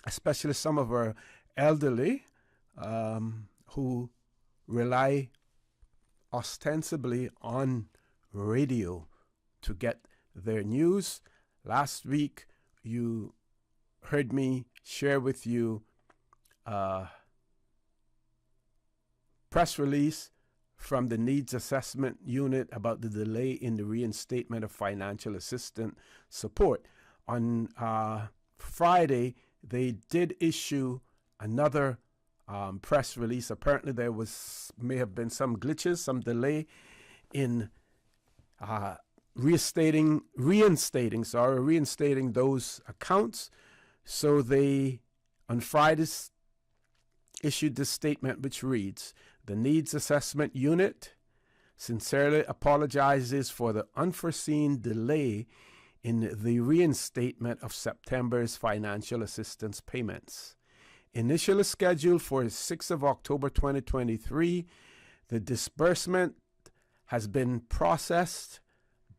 especially some of our elderly who rely ostensibly on radio to get their news. Last week, you heard me share with you a press release from the Needs Assessment Unit about the delay in the reinstatement of financial assistance support. On Friday, they did issue another press release. Apparently, there may have been some glitches, some delay in reinstating those accounts. So they, on Friday, issued this statement which reads, "The Needs Assessment Unit sincerely apologizes for the unforeseen delay in the reinstatement of September's financial assistance payments. Initially scheduled for 6th of October 2023, the disbursement has been processed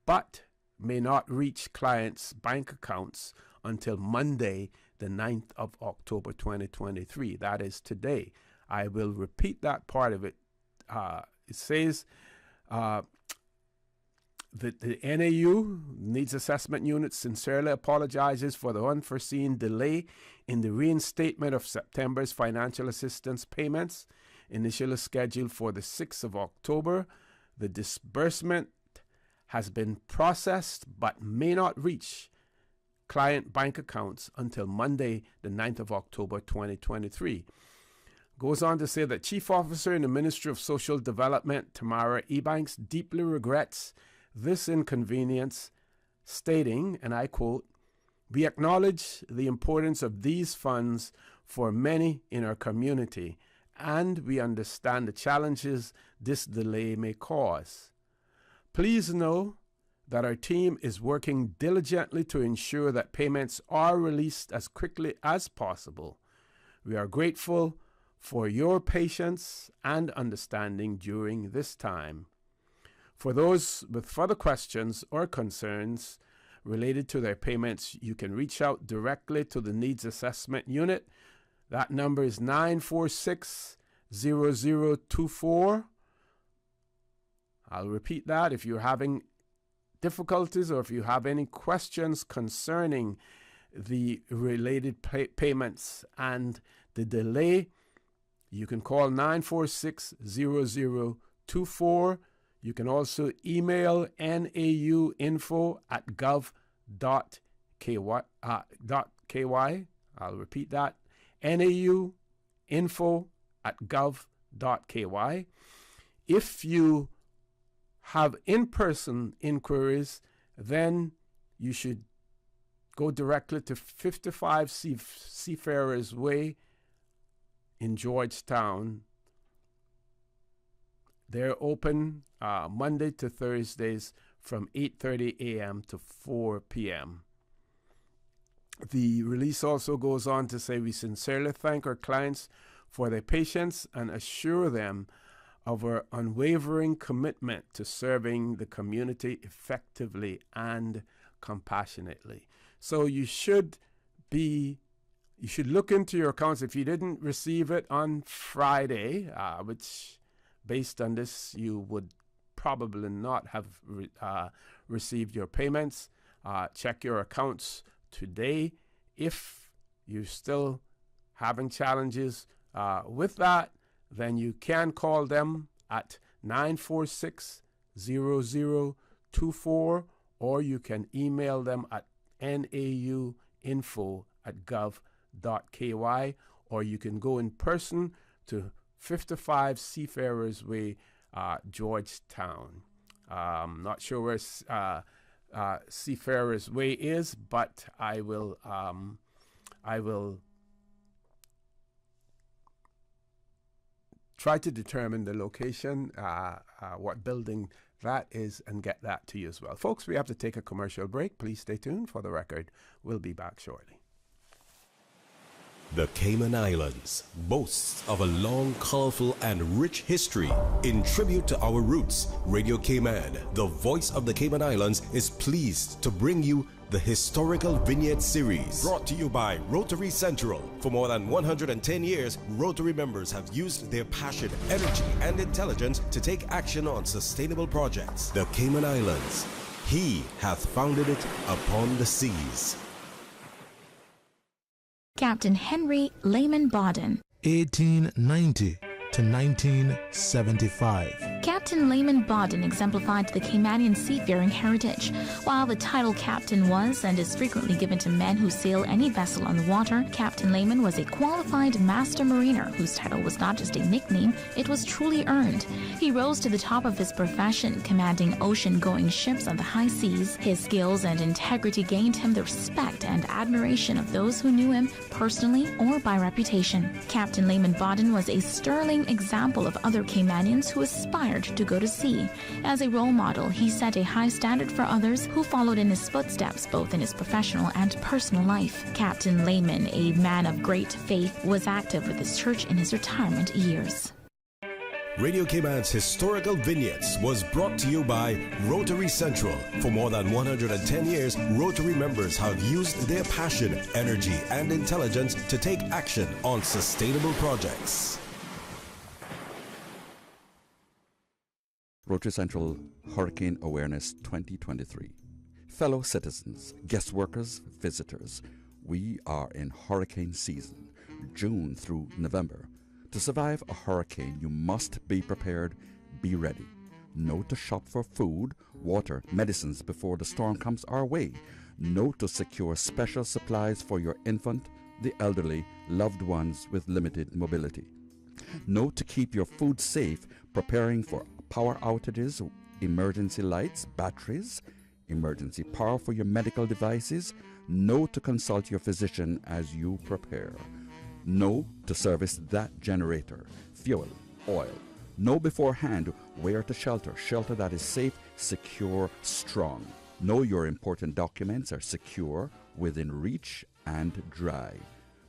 but may not reach clients' bank accounts until Monday, the 9th of October 2023. That is today." I will repeat that part of it. It says that the NAU, Needs Assessment Unit, sincerely apologizes for the unforeseen delay in the reinstatement of September's financial assistance payments, initially scheduled for the 6th of October. The disbursement has been processed but may not reach client bank accounts until Monday, the 9th of October 2023. Goes on to say that Chief Officer in the Ministry of Social Development, Tamara Ebanks, deeply regrets this inconvenience, stating, and I quote, "We acknowledge the importance of these funds for many in our community, and we understand the challenges this delay may cause. Please know that our team is working diligently to ensure that payments are released as quickly as possible. We are grateful for your patience and understanding during this time. For those with further questions or concerns related to their payments, you can reach out directly to the Needs Assessment Unit. That number is 946-0024. I'll repeat that. If you're having difficulties or if you have any questions concerning the related payments and the delay, you can call 946-0024. You can also email nauinfo@gov.ky. I'll repeat that, nauinfo@gov.ky. If you have in-person inquiries, then you should go directly to 55 Seafarers Way in Georgetown. They're open Monday to Thursdays from 8:30 a.m. to 4 p.m. The release also goes on to say, "We sincerely thank our clients for their patience and assure them of our unwavering commitment to serving the community effectively and compassionately." So you should look into your accounts. If you didn't receive it on Friday, which based on this, you would probably not have received your payments, check your accounts today. If you're still having challenges with that, then you can call them at 946-0024, or you can email them at nauinfo@gov.ky, or you can go in person to 55 Seafarers Way, Georgetown. Not sure where Seafarers Way is, but I will try to determine the location, what building that is, and get that to you as well. Folks, we have to take a commercial break. Please stay tuned for the record. We'll be back shortly. The Cayman Islands boasts of a long, colorful, and rich history. In tribute to our roots, Radio Cayman, the voice of the Cayman Islands, is pleased to bring you the Historical Vignette Series, brought to you by Rotary Central. For more than 110 years, Rotary members have used their passion, energy, and intelligence to take action on sustainable projects. The Cayman Islands, He hath founded it upon the seas. Captain Henry Lehman Bodden, 1890 to 1975. Captain Lehman Bodden exemplified the Caymanian seafaring heritage. While the title captain was and is frequently given to men who sail any vessel on the water, Captain Lehman was a qualified master mariner whose title was not just a nickname, it was truly earned. He rose to the top of his profession, commanding ocean-going ships on the high seas. His skills and integrity gained him the respect and admiration of those who knew him personally or by reputation. Captain Lehman Bodden was a sterling example of other Caymanians who aspired to go to sea. As a role model, he set a high standard for others who followed in his footsteps both in his professional and personal life. Captain Lehman, a man of great faith, was active with his church in his retirement years. Radio Cayman's Historical Vignettes was brought to you by Rotary Central. For more than 110 years, Rotary members have used their passion, energy, and intelligence to take action on sustainable projects. Rotary Central Hurricane Awareness 2023. Fellow citizens, guest workers, visitors, we are in hurricane season, June through November. To survive a hurricane, you must be prepared, be ready. Know to shop for food, water, medicines before the storm comes our way. Know to secure special supplies for your infant, the elderly, loved ones with limited mobility. Know to keep your food safe, preparing for power outages, emergency lights, batteries, emergency power for your medical devices. Know to consult your physician as you prepare. Know to service that generator, fuel, oil. Know beforehand where to shelter that is safe, secure, strong. Know your important documents are secure, within reach, and dry.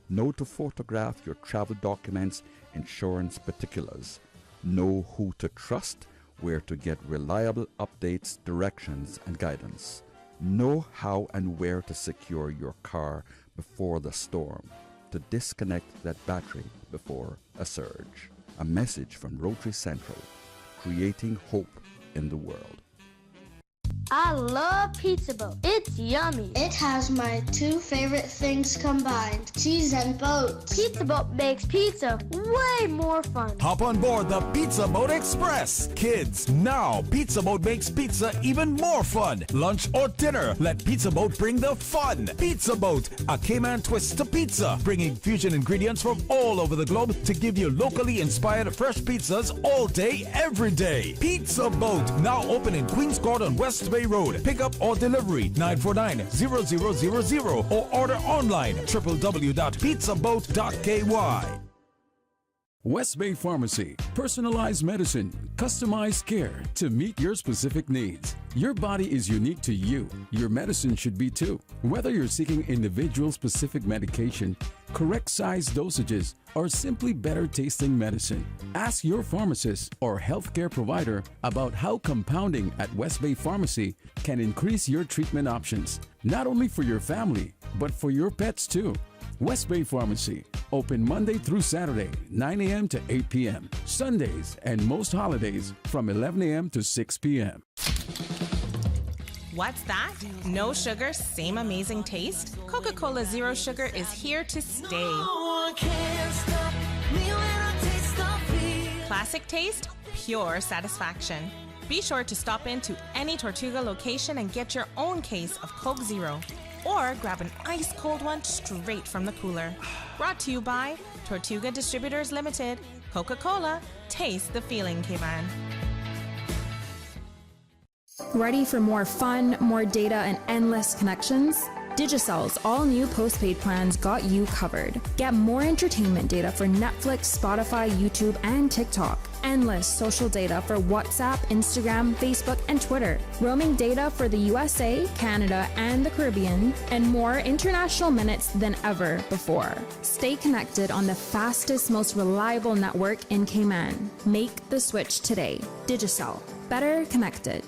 Know to photograph your travel documents, insurance particulars. Know who to trust, where to get reliable updates, directions, and guidance. Know how and where to secure your car before the storm, to disconnect that battery before a surge. A message from Rotary Central, creating hope in the world. I love Pizza Boat. It's yummy. It has my two favorite things combined, cheese and boats. Pizza Boat makes pizza way more fun. Hop on board the Pizza Boat Express. Kids, now Pizza Boat makes pizza even more fun. Lunch or dinner, let Pizza Boat bring the fun. Pizza Boat, a Cayman twist to pizza, bringing fusion ingredients from all over the globe to give you locally inspired fresh pizzas all day, every day. Pizza Boat, now open in Queens Court on West Bay Road. Pick up or delivery 949-0000 or order online www.pizzaboat.ky. West Bay Pharmacy. Personalized medicine, customized care to meet your specific needs. Your body is unique to you. Your medicine should be too. Whether you're seeking individual-specific medication, correct size dosages, or simply better tasting medicine, ask your pharmacist or healthcare provider about how compounding at West Bay Pharmacy can increase your treatment options, not only for your family, but for your pets too. West Bay Pharmacy, open Monday through Saturday, 9 a.m. to 8 p.m., Sundays and most holidays from 11 a.m. to 6 p.m. What's that? No sugar, same amazing taste? Coca-Cola Zero Sugar is here to stay. No one can stop me when I taste the feel. Classic taste, pure satisfaction. Be sure to stop into any Tortuga location and get your own case of Coke Zero. Or grab an ice-cold one straight from the cooler. Brought to you by Tortuga Distributors Limited. Coca-Cola, taste the feeling, Cayman. Ready for more fun, more data, and endless connections? Digicel's all-new postpaid plans got you covered. Get more entertainment data for Netflix, Spotify, YouTube, and TikTok. endless social data for WhatsApp, Instagram, Facebook, and Twitter, roaming data for the USA, Canada, and the Caribbean, and more international minutes than ever before. Stay connected on the fastest, most reliable network in Cayman. Make the switch today. Digicel. Better connected.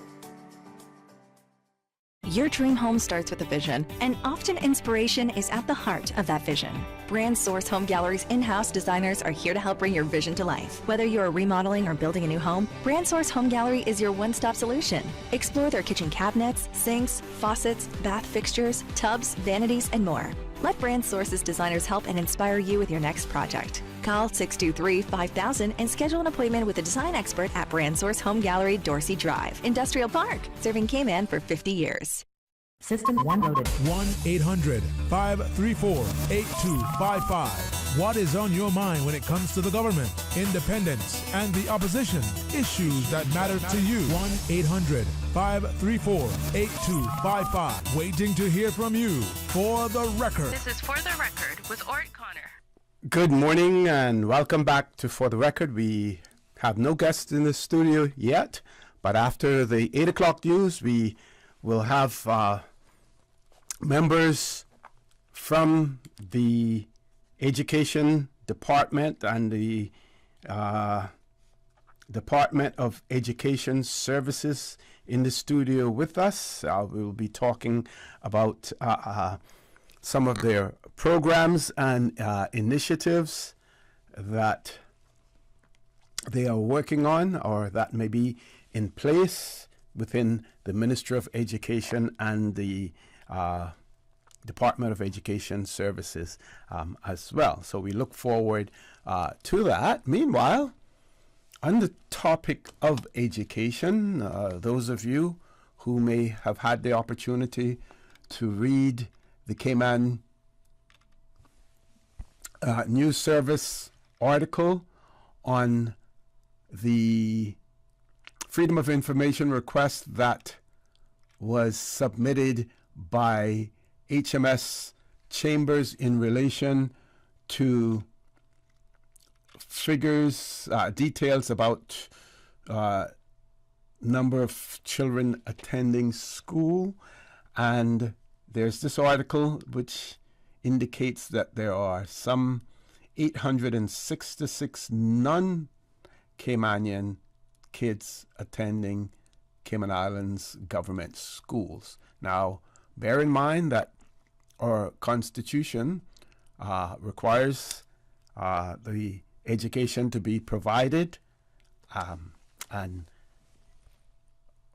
Your dream home starts with a vision, and often inspiration is at the heart of that vision. Brand Source Home Gallery's in-house designers are here to help bring your vision to life. Whether you're remodeling or building a new home, Brand Source Home Gallery is your one-stop solution. Explore their kitchen cabinets, sinks, faucets, bath fixtures, tubs, vanities, and more. Let Brand Source's designers help and inspire you with your next project. Call 623-5000 and schedule an appointment with a design expert at Brand Source Home Gallery, Dorsey Drive, Industrial Park, serving Cayman for 50 years. System 1 loaded. 1-800-534-8255. What is on your mind when it comes to the government, independence, and the opposition? Issues that matter to you. 1-800-534-8255. Waiting to hear from you. For the Record. This is For the Record with Orrett Connor. Good morning and welcome back to For the Record. We have no guests in the studio yet, but after the 8 o'clock news, we will have members from the Education Department and the Department of Education Services in the studio with us. We will be talking about some of their programs and initiatives that they are working on or that may be in place within the Ministry of Education and the Department of Education Services as well. So we look forward to that. Meanwhile, on the topic of education, those of you who may have had the opportunity to read the Cayman News Service article on the Freedom of Information request that was submitted by HMS Chambers in relation to figures, details about number of children attending school. And there's this article which indicates that there are some 866 non-Caymanian kids attending Cayman Islands government schools. Now, bear in mind that our Constitution requires the education to be provided, and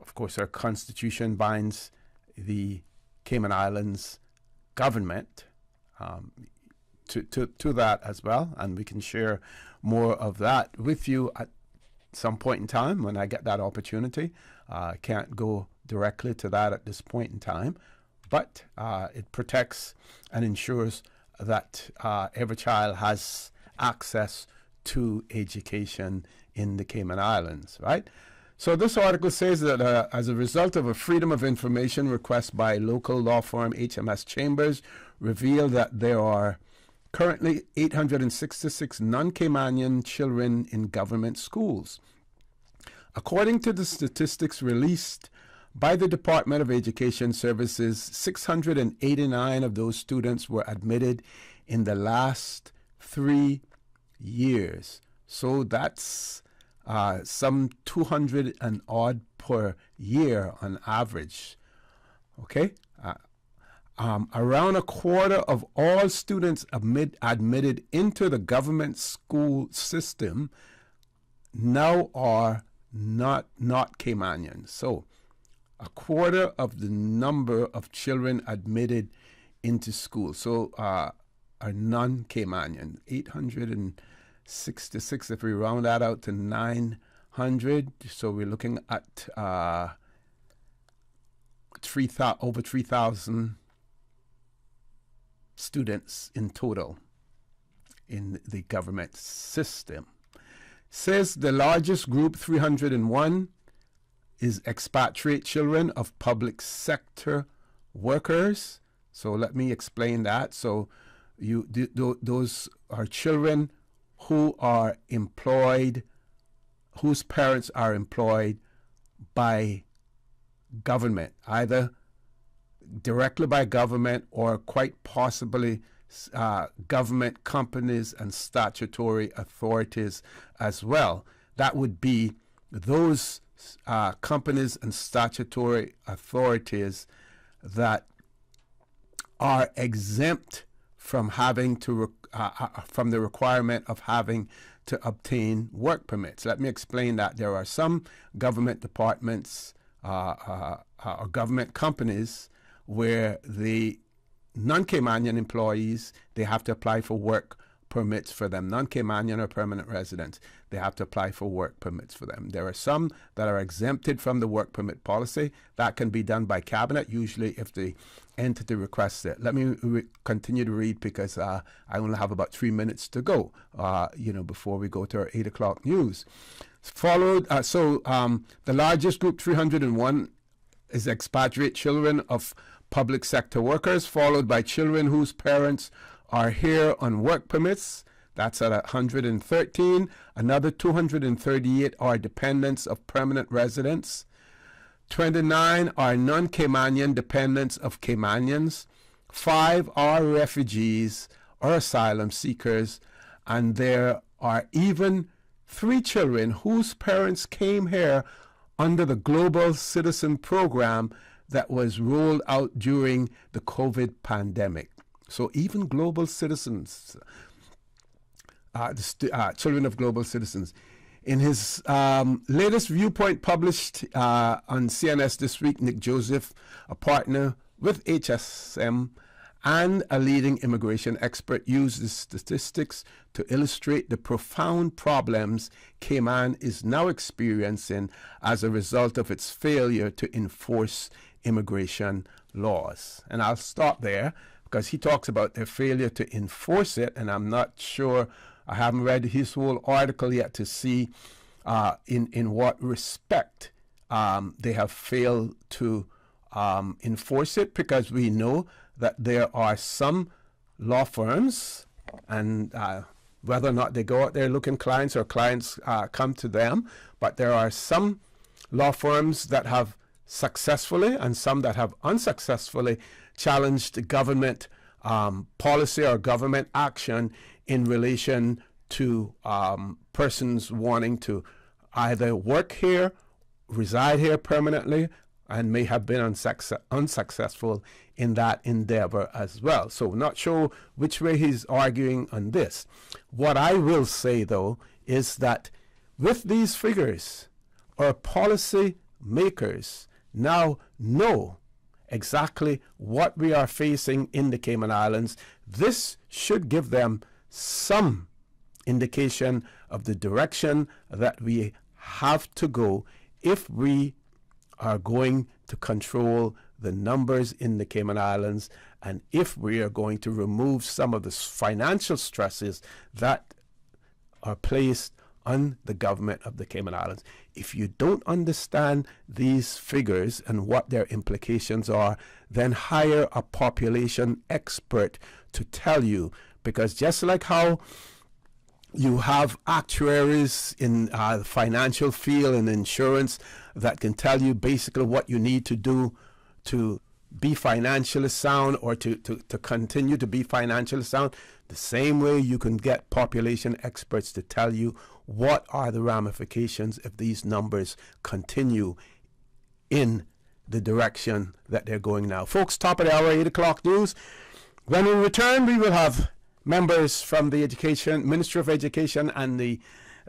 of course our Constitution binds the Cayman Islands government to that as well, and we can share more of that with you at some point in time when I get that opportunity. I can't go directly to that at this point in time, but it protects and ensures that every child has access to education in the Cayman Islands, right? So this article says that as a result of a Freedom of Information request by local law firm HMS Chambers, revealed that there are currently 866 non-Caymanian children in government schools. According to the statistics released by the Department of Education Services, 689 of those students were admitted in the last 3 years. So that's some 200 and odd per year on average. Okay? Around a quarter of all students admitted into the government school system now are not Caymanian. So a quarter of the number of children admitted into school are non-Caymanian. 866, if we round that out to 900, so we're looking at over 3,000 students in total in the government system. Says the largest group, 301, is expatriate children of public sector workers. So let me explain that. So those are children who are employed whose parents are employed by government, either directly by government or quite possibly government companies and statutory authorities as well. That would be those companies and statutory authorities that are exempt from having to from the requirement of having to obtain work permits. Let me explain that. There are some government departments or government companies where the non-Caymanian employees, they have to apply for work permits for them. Non-Caymanian or permanent residents, they have to apply for work permits for them. There are some that are exempted from the work permit policy. That can be done by cabinet, usually if the entity requests it. Let me continue to read because I only have about 3 minutes to go, before we go to our 8 o'clock news. Followed, the largest group, 301, is expatriate children of public sector workers, followed by children whose parents are here on work permits. That's at 113. Another 238 are dependents of permanent residents. 29 are non-Caymanian dependents of Caymanians. 5 are refugees or asylum seekers. And there are even 3 children whose parents came here under the Global Citizen Program that was rolled out during the COVID pandemic. So even global citizens, children of global citizens. In his latest viewpoint published on CNS this week, Nick Joseph, a partner with HSM and a leading immigration expert, used the statistics to illustrate the profound problems Cayman is now experiencing as a result of its failure to enforce immigration laws. And I'll stop there because he talks about their failure to enforce it, and I'm not sure, I haven't read his whole article yet to see in what respect they have failed to enforce it, because we know that there are some law firms, and whether or not they go out there looking clients or clients come to them, but there are some law firms that have successfully and some that have unsuccessfully challenged government policy or government action in relation to persons wanting to either work here, reside here permanently, and may have been unsuccessful in that endeavor as well. So not sure which way he's arguing on this. What I will say, though, is that with these figures, our policy makers now know exactly what we are facing in the Cayman Islands. This should give them some indication of the direction that we have to go if we are going to control the numbers in the Cayman Islands, and if we are going to remove some of the financial stresses that are placed on the government of the Cayman Islands. If you don't understand these figures and what their implications are, then hire a population expert to tell you, because just like how you have actuaries in the financial field and insurance that can tell you basically what you need to do to be financially sound or to continue to be financially sound, the same way you can get population experts to tell you what are the ramifications if these numbers continue in the direction that they're going now. Folks, top of the hour, 8 o'clock news. When we return, we will have members from the Ministry of Education and the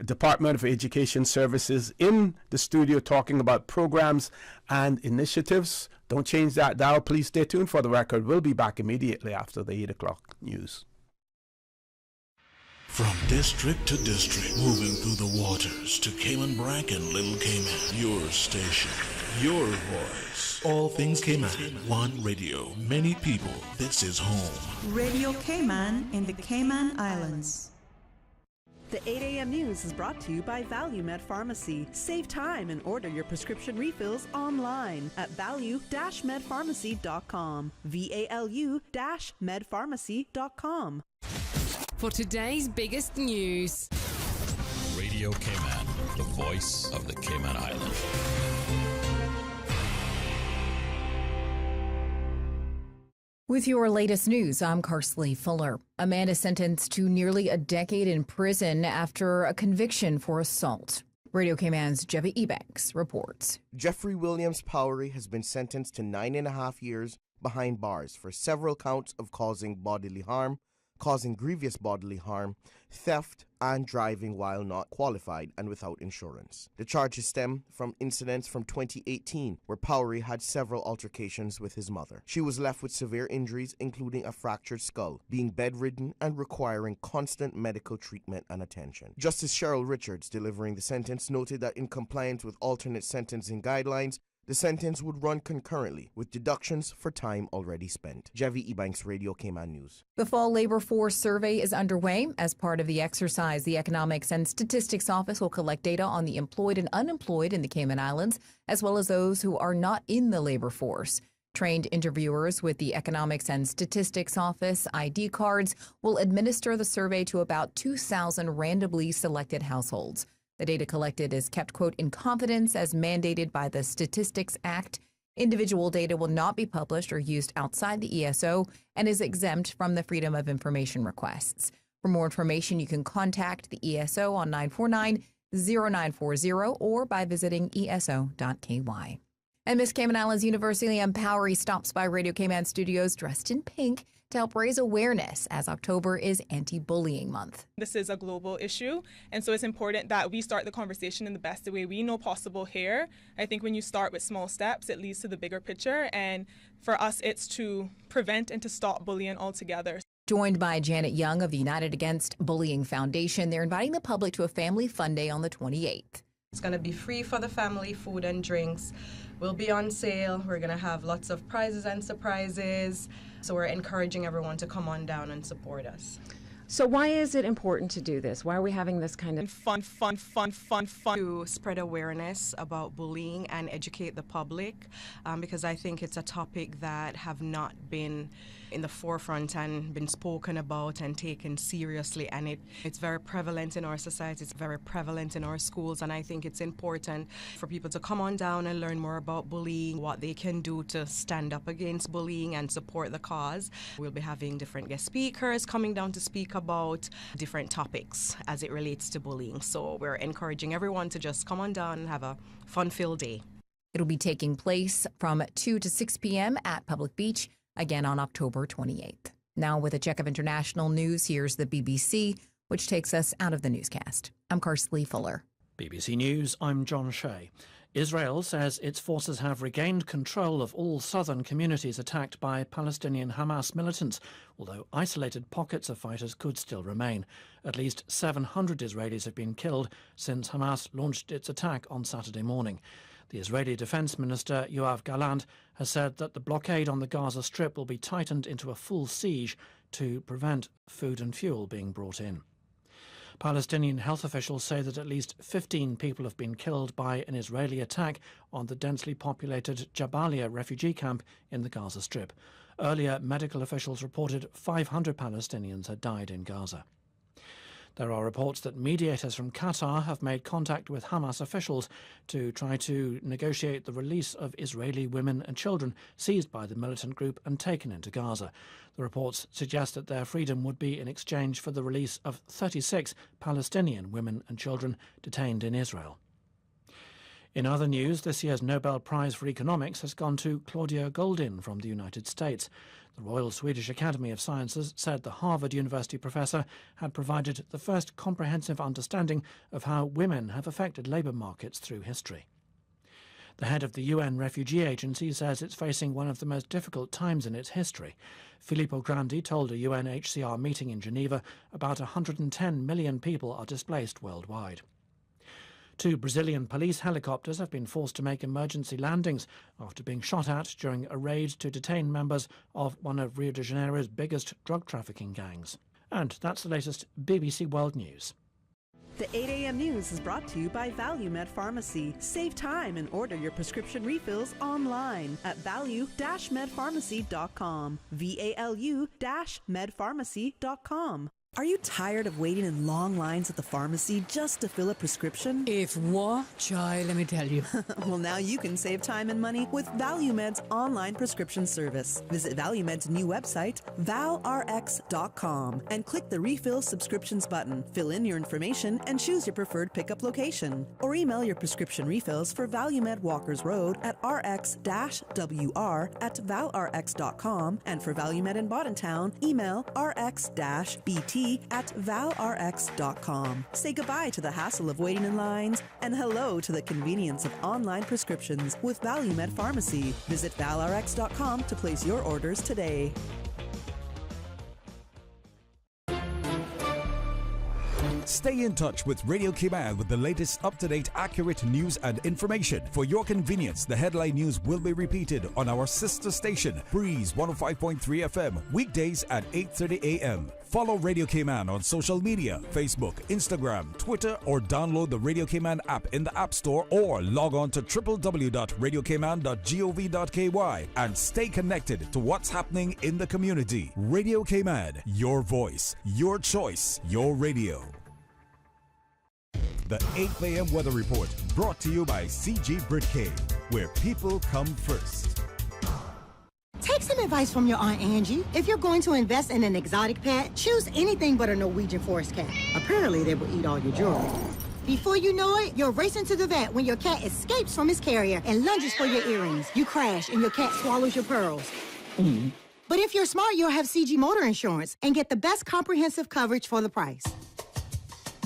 Department of Education Services in the studio talking about programs and initiatives. Don't change that dial. Please stay tuned for the record. We'll be back immediately after the 8 o'clock news. From district to district, moving through the waters to Cayman Brac and Little Cayman. Your station, your voice. All things Cayman. One radio, many people. This is home. Radio Cayman in the Cayman Islands. The 8 a.m. news is brought to you by ValueMed Pharmacy. Save time and order your prescription refills online at value-medpharmacy.com. VALU-medpharmacy.com. For today's biggest news. Radio Cayman. the voice of the Cayman Islands. With your latest news, I'm Carsley Fuller. A man is sentenced to nearly a decade in prison after a conviction for assault. Radio Cayman's Jeffy Ebanks reports. Jeffrey Williams Powery has been sentenced to 9.5 years behind bars for several counts of causing bodily harm, causing grievous bodily harm, theft, and driving while not qualified and without insurance. The charges stem from incidents from 2018 where Powery had several altercations with his mother. She was left with severe injuries, including a fractured skull, being bedridden and requiring constant medical treatment and attention. Justice Cheryl Richards, delivering the sentence, noted that in compliance with alternate sentencing guidelines, the sentence would run concurrently with deductions for time already spent. Javi Ebanks, Radio Cayman News. The Fall Labor Force Survey is underway. As part of the exercise, the Economics and Statistics Office will collect data on the employed and unemployed in the Cayman Islands, as well as those who are not in the labor force. Trained interviewers with the Economics and Statistics Office ID cards will administer the survey to about 2,000 randomly selected households. The data collected is kept, quote, in confidence as mandated by the Statistics Act. Individual data will not be published or used outside the ESO and is exempt from the Freedom of Information requests. For more information, you can contact the ESO on 949-0940 or by visiting eso.ky. And Miss Cayman Islands University M. Powery stops by Radio Cayman Studios dressed in pink to help raise awareness as October is Anti-Bullying Month. This is a global issue, and so it's important that we start the conversation in the best way we know possible here. I think when you start with small steps, it leads to the bigger picture, and for us, it's to prevent and to stop bullying altogether. Joined by Janet Young of the United Against Bullying Foundation, they're inviting the public to a family fun day on the 28th. It's going to be free for the family, food and drinks. We'll be on sale. We're going to have lots of prizes and surprises. So we're encouraging everyone to come on down and support us. So why is it important to do this? Why are we having this kind of fun? To spread awareness about bullying and educate the public, because I think it's a topic that have not been in the forefront and been spoken about and taken seriously, and it's very prevalent in our society, it's very prevalent in our schools, and I think it's important for people to come on down and learn more about bullying, what they can do to stand up against bullying and support the cause. We'll be having different guest speakers coming down to speak about different topics as it relates to bullying, so we're encouraging everyone to just come on down and have a fun-filled day. It'll be taking place from 2 to 6 p.m. at Public Beach, again on October 28th. Now with a check of international news, here's the BBC, which takes us out of the newscast. I'm Carsley Fuller. BBC News, I'm John Shea. Israel says its forces have regained control of all southern communities attacked by Palestinian Hamas militants, although isolated pockets of fighters could still remain. At least 700 Israelis have been killed since Hamas launched its attack on Saturday morning. The Israeli Defense Minister Yoav Gallant has said that the blockade on the Gaza Strip will be tightened into a full siege to prevent food and fuel being brought in. Palestinian health officials say that at least 15 people have been killed by an Israeli attack on the densely populated Jabalia refugee camp in the Gaza Strip. Earlier, medical officials reported 500 Palestinians had died in Gaza. There are reports that mediators from Qatar have made contact with Hamas officials to try to negotiate the release of Israeli women and children seized by the militant group and taken into Gaza. The reports suggest that their freedom would be in exchange for the release of 36 Palestinian women and children detained in Israel. In other news, this year's Nobel Prize for Economics has gone to Claudia Goldin from the United States. The Royal Swedish Academy of Sciences said the Harvard University professor had provided the first comprehensive understanding of how women have affected labour markets through history. The head of the UN Refugee Agency says it's facing one of the most difficult times in its history. Filippo Grandi told a UNHCR meeting in Geneva about 110 million people are displaced worldwide. 2 Brazilian police helicopters have been forced to make emergency landings after being shot at during a raid to detain members of one of Rio de Janeiro's biggest drug trafficking gangs. And that's the latest BBC World News. The 8 a.m. news is brought to you by ValueMed Pharmacy. Save time and order your prescription refills online at value-medpharmacy.com. VALU-medpharmacy.com. Are you tired of waiting in long lines at the pharmacy just to fill a prescription? If what, child, let me tell you. Well, now you can save time and money with ValueMed's online prescription service. Visit ValueMed's new website, valrx.com, and click the Refill Subscriptions button. Fill in your information and choose your preferred pickup location. Or email your prescription refills for ValueMed Walkers Road at rx-wr@valrx.com, and for ValueMed in Boddentown, email rx-bt@valrx.com. Say goodbye to the hassle of waiting in lines and hello to the convenience of online prescriptions with ValueMed Pharmacy. Visit valrx.com to place your orders today. Stay in touch with Radio Cayman with the latest up-to-date, accurate news and information. For your convenience, the headline news will be repeated on our sister station, Breeze 105.3 FM, weekdays at 8:30 a.m. Follow Radio Cayman on social media, Facebook, Instagram, Twitter, or download the Radio Cayman app in the App Store, or log on to www.radiocayman.gov.ky and stay connected to what's happening in the community. Radio Cayman, your voice, your choice, your radio. The 8 a.m. weather report brought to you by CG Britcay, where people come first. Take some advice from your Aunt Angie. If you're going to invest in an exotic pet, choose anything but a Norwegian forest cat. Apparently, they will eat all your jewelry. Before you know it, you're racing to the vet when your cat escapes from his carrier and lunges for your earrings. You crash and your cat swallows your pearls. But if you're smart, you'll have CG Motor Insurance and get the best comprehensive coverage for the price.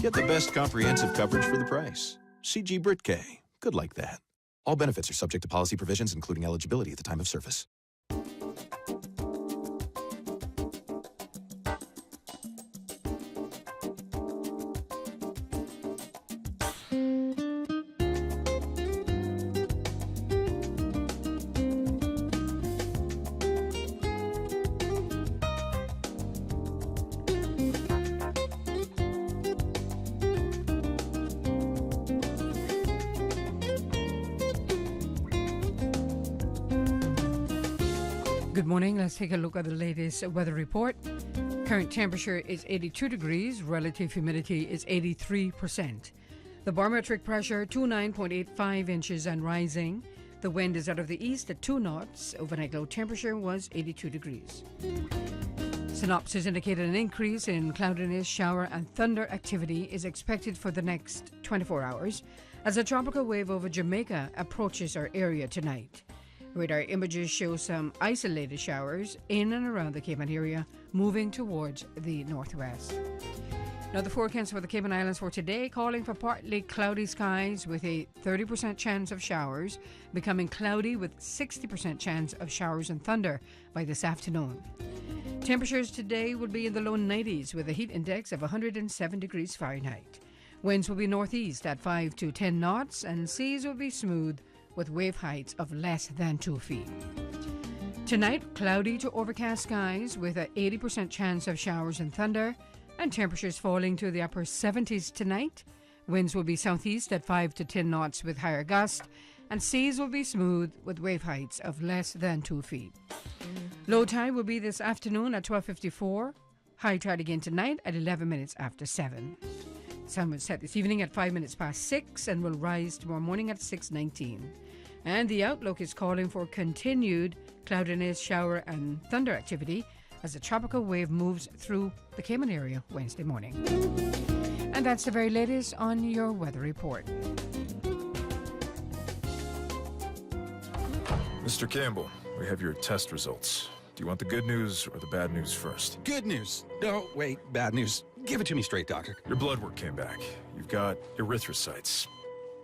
Get the best comprehensive coverage for the price. CG Britcay. Good like that. All benefits are subject to policy provisions, including eligibility at the time of service. Good morning. Let's take a look at the latest weather report. Current temperature is 82 degrees. Relative humidity is 83%. The barometric pressure, 29.85 inches and rising. The wind is out of the east at 2 knots. Overnight low temperature was 82 degrees. Synopsis indicated an increase in cloudiness, shower, and thunder activity is expected for the next 24 hours as a tropical wave over Jamaica approaches our area tonight. Radar images show some isolated showers in and around the Cayman area, moving towards the northwest. Now the forecast for the Cayman Islands for today, calling for partly cloudy skies with a 30% chance of showers, becoming cloudy with 60% chance of showers and thunder by this afternoon. Temperatures today will be in the low 90s with a heat index of 107 degrees Fahrenheit. Winds will be northeast at 5 to 10 knots and seas will be smooth with wave heights of less than 2 feet. Tonight, cloudy to overcast skies with an 80% chance of showers and thunder, and temperatures falling to the upper 70s tonight. Winds will be southeast at 5 to 10 knots with higher gusts, and seas will be smooth with wave heights of less than 2 feet. Low tide will be this afternoon at 12:54. High tide again tonight at 11 minutes after 7. Sun will set this evening at 5 minutes past 6 and will rise tomorrow morning at 6:19. And the outlook is calling for continued cloudiness, shower, and thunder activity as a tropical wave moves through the Cayman area Wednesday morning. And that's the very latest on your weather report. Mr. Campbell, we have your test results. Do you want the good news or the bad news first? Good news. No, wait, bad news. Give it to me straight, doctor. Your blood work came back. You've got erythrocytes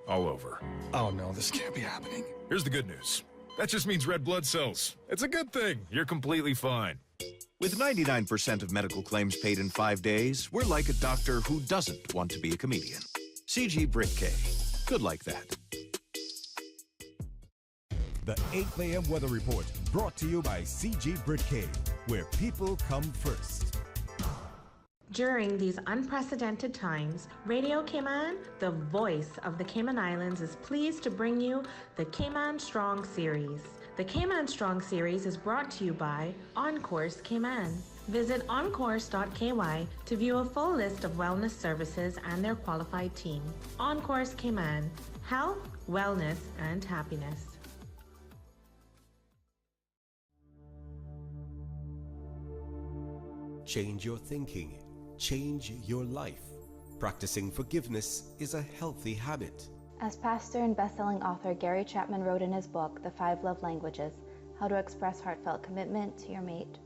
all over. Oh no, this can't be happening. Here's the good news. That just means red blood cells. It's a good thing. You're completely fine. With 99% of medical claims paid in 5 days, we're like a doctor who doesn't want to be a comedian. CG Britcay. Good like that. The 8 a.m. weather report brought to you by CG Britcay, where people come first. During these unprecedented times, Radio Cayman, the voice of the Cayman Islands, is pleased to bring you the Cayman Strong Series. The Cayman Strong Series is brought to you by On Course Cayman. Visit oncourse.ky to view a full list of wellness services and their qualified team. OnCourse Cayman, health, wellness, and happiness. Change your thinking. Change your life. Practicing forgiveness is a healthy habit. As pastor and best-selling author Gary Chapman wrote in his book, The 5 Love Languages, How to Express Heartfelt Commitment to Your Mate,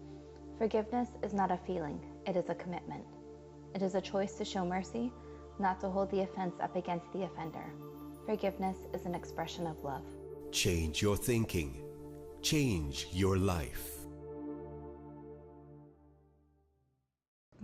forgiveness is not a feeling, it is a commitment. It is a choice to show mercy, not to hold the offense up against the offender. Forgiveness is an expression of love. Change your thinking. Change your life.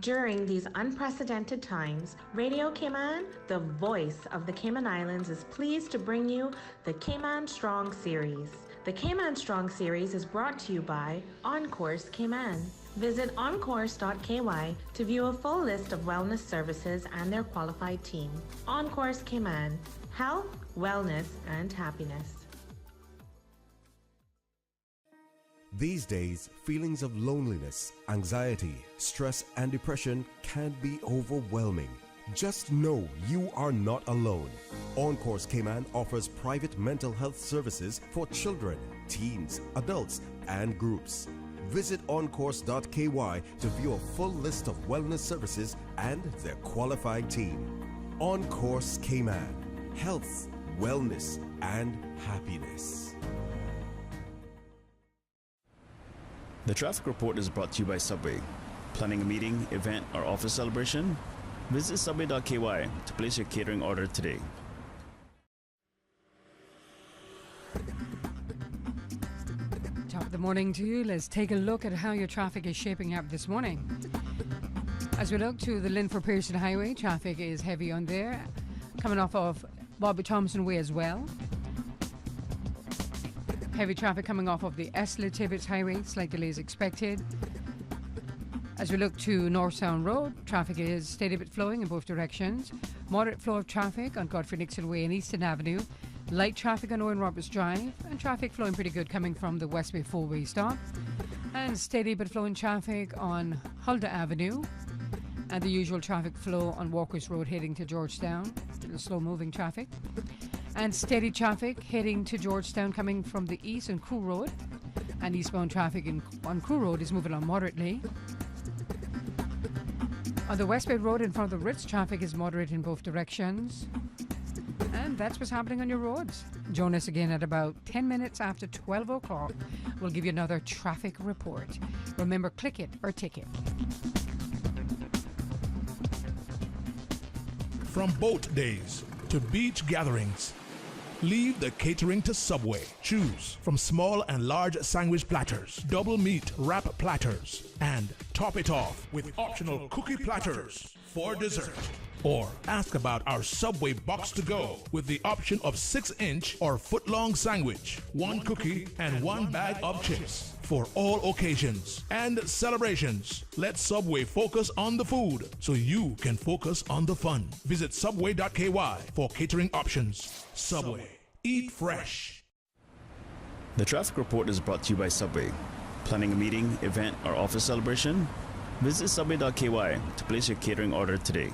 During these unprecedented times, Radio Cayman, the voice of the Cayman Islands, is pleased to bring you the Cayman Strong Series. The Cayman Strong Series is brought to you by OnCourse Cayman. Visit oncourse.ky to view a full list of wellness services and their qualified team. OnCourse Cayman, health, wellness, and happiness. These days, feelings of loneliness, anxiety, stress, and depression can be overwhelming. Just know you are not alone. OnCourse Cayman offers private mental health services for children, teens, adults, and groups. Visit oncourse.ky to view a full list of wellness services and their qualified team. OnCourse Cayman, health, wellness, and happiness. The traffic report is brought to you by Subway. Planning a meeting, event, or office celebration? Visit subway.ky to place your catering order today. Top of the morning to you. Let's take a look at how your traffic is shaping up this morning. As we look to the Lyneth Pearson Highway, traffic is heavy on there, coming off of Bobby Thompson Way as well. Heavy traffic coming off of the Esler Tibbetts Highway, slight delays expected. As we look to North Sound Road, traffic is steady but flowing in both directions. Moderate flow of traffic on Godfrey Nixon Way and Eastern Avenue. Light traffic on Owen Roberts Drive, and traffic flowing pretty good coming from the Westway four-way stop. And steady but flowing traffic on Huldah Avenue. And the usual traffic flow on Walkers Road heading to Georgetown. A little slow-moving traffic. And steady traffic heading to Georgetown coming from the east on Crew Road. And eastbound traffic on Crew Road is moving on moderately. On the West Bay Road in front of the Ritz, traffic is moderate in both directions. And that's what's happening on your roads. Join us again at about 10 minutes after 12 o'clock. We'll give you another traffic report. Remember, click it or ticket. From boat days to beach gatherings, leave the catering to Subway. Choose from small and large sandwich platters, double meat wrap platters, and top it off with optional cookie platters for dessert. Or ask about our Subway box to go with the option of 6-inch or foot-long sandwich, 1 cookie, and 1 bag of chips. For all occasions and celebrations, let Subway focus on the food so you can focus on the fun. Visit subway.ky for catering options. Subway. Eat fresh. The traffic report is brought to you by Subway. Planning a meeting, event, or office celebration? Visit subway.ky to place your catering order today.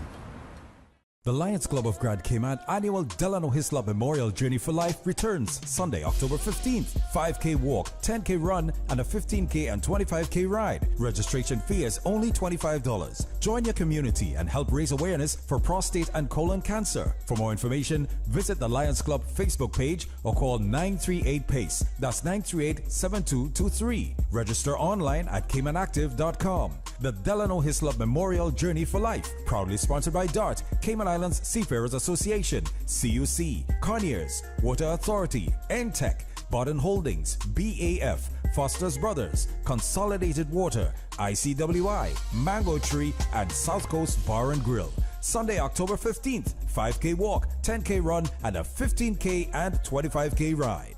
The Lions Club of Grand Cayman annual Delano Hislop Memorial Journey for Life returns Sunday, October 15th. 5K walk, 10K run, and a 15K and 25K ride. Registration fee is only $25. Join your community and help raise awareness for prostate and colon cancer. For more information, visit the Lions Club Facebook page or call 938-PACE. That's 938-7223. Register online at CaymanActive.com. The Delano Hislop Memorial Journey for Life, proudly sponsored by DART, Cayman Islands Seafarers Association, CUC, Carniers, Water Authority, NTEC, Bodden Holdings, BAF, Foster's Brothers, Consolidated Water, ICWI, Mango Tree, and South Coast Bar and Grill. Sunday, October 15th, 5K walk, 10K run, and a 15K and 25K ride.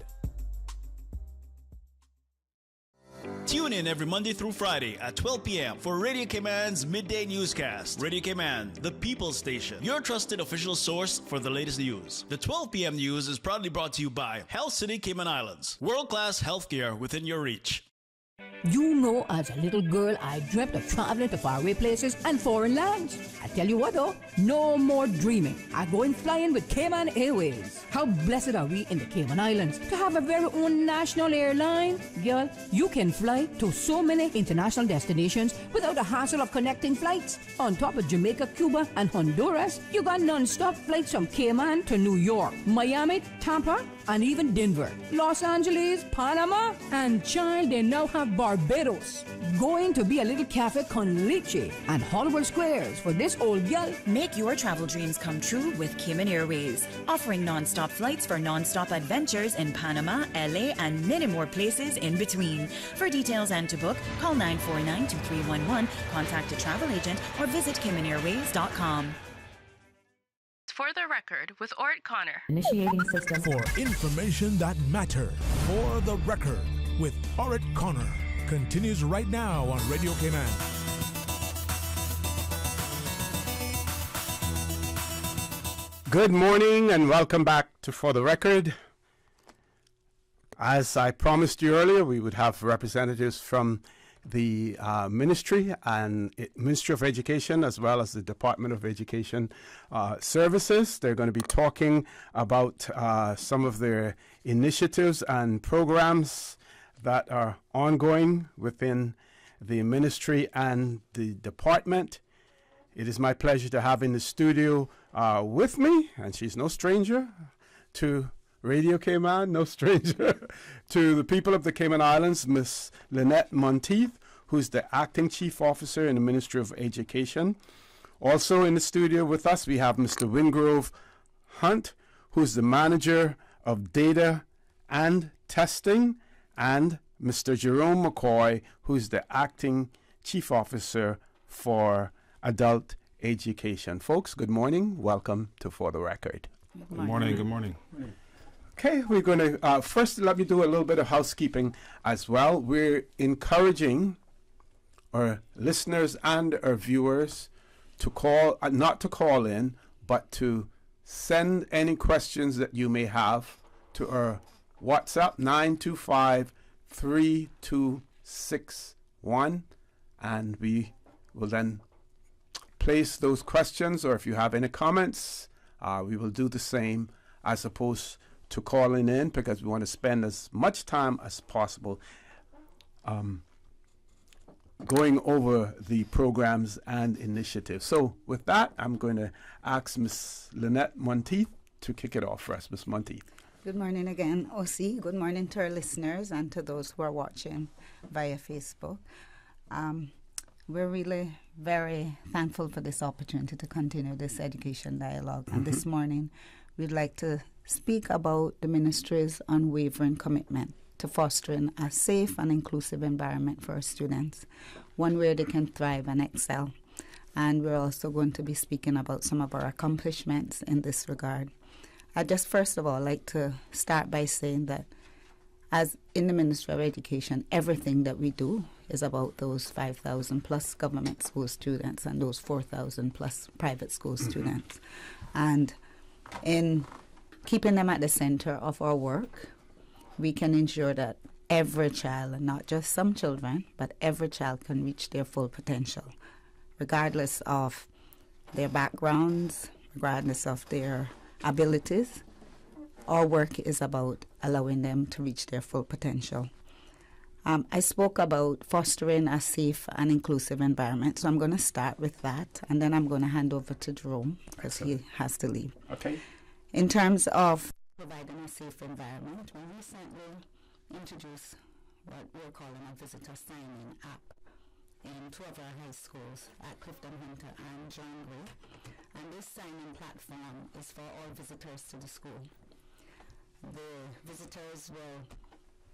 Tune in every Monday through Friday at 12 p.m. for Radio Cayman's Midday Newscast. Radio Cayman, the People's Station, your trusted official source for the latest news. The 12 p.m. news is proudly brought to you by Health City Cayman Islands. World-class healthcare within your reach. You know, as a little girl, I dreamt of traveling to faraway places and foreign lands. I tell you what though, no more dreaming. I'm going flying with Cayman Airways. How blessed are we in the Cayman Islands to have a very own national airline? Girl, you can fly to so many international destinations without the hassle of connecting flights. On top of Jamaica, Cuba, and Honduras, you got non-stop flights from Cayman to New York, Miami, Tampa, and even Denver, Los Angeles, Panama, and child, they now have Barbados. Going to be a little cafe con leche and Hollywood Squares for this old gal. Make your travel dreams come true with Cayman Airways, offering non-stop flights for non-stop adventures in Panama, LA, and many more places in between. For details and to book, call 949-2311, contact a travel agent, or visit CaymanAirways.com. For the record, with Orrett Connor. Initiating system. For information that matters. For the record, with Orrett Connor. Continues right now on Radio Cayman. Good morning and welcome back to For the Record. As I promised you earlier, we would have representatives from the Ministry of Education, as well as the Department of Education Services. They're going to be talking about some of their initiatives and programs that are ongoing within the ministry and the department. It is my pleasure to have in the studio with me, and she's no stranger to Radio Cayman, no stranger to the people of the Cayman Islands, Miss Lyneth Montieth, who's the Acting Chief Officer in the Ministry of Education. Also in the studio with us, we have Mr. Wingrove Hunte, who's the Manager of Data and Testing, and Mr. Jerome McCoy, who's the Acting Chief Officer for Adult Education. Folks, good morning. Welcome to For the Record. Good morning. Good morning. Okay, we're going to, first let me do a little bit of housekeeping as well. We're encouraging our listeners and our viewers to call, not to call in, but to send any questions that you may have to our WhatsApp, 925-3261, and we will then place those questions, or if you have any comments, we will do the same as opposed to calling in, because we want to spend as much time as possible going over the programs and initiatives. So with that, I'm going to ask Ms. Lyneth Montieth to kick it off for us. Ms. Montieth. Good morning again, OC. Good morning to our listeners and to those who are watching via Facebook. We're really very thankful for this opportunity to continue this education dialogue. And this morning, we'd like to speak about the ministry's unwavering commitment to fostering a safe and inclusive environment for our students, one where they can thrive and excel. And we're also going to be speaking about some of our accomplishments in this regard. I'd just first of all like to start by saying that as in the Ministry of Education, everything that we do is about those 5,000 plus government school students and those 4,000 plus private school students. And in keeping them at the center of our work, we can ensure that every child, and not just some children, but every child can reach their full potential, regardless of their backgrounds, regardless of their abilities. Our work is about allowing them to reach their full potential. I spoke about fostering a safe and inclusive environment, so I'm going to start with that, and then I'm going to hand over to Jerome because he has to leave. Okay. In terms of providing a safe environment, we recently introduced what we're calling a visitor sign-in app in two of our high schools at Clifton Hunte and John Gray. And this sign-in platform is for all visitors to the school. The visitors will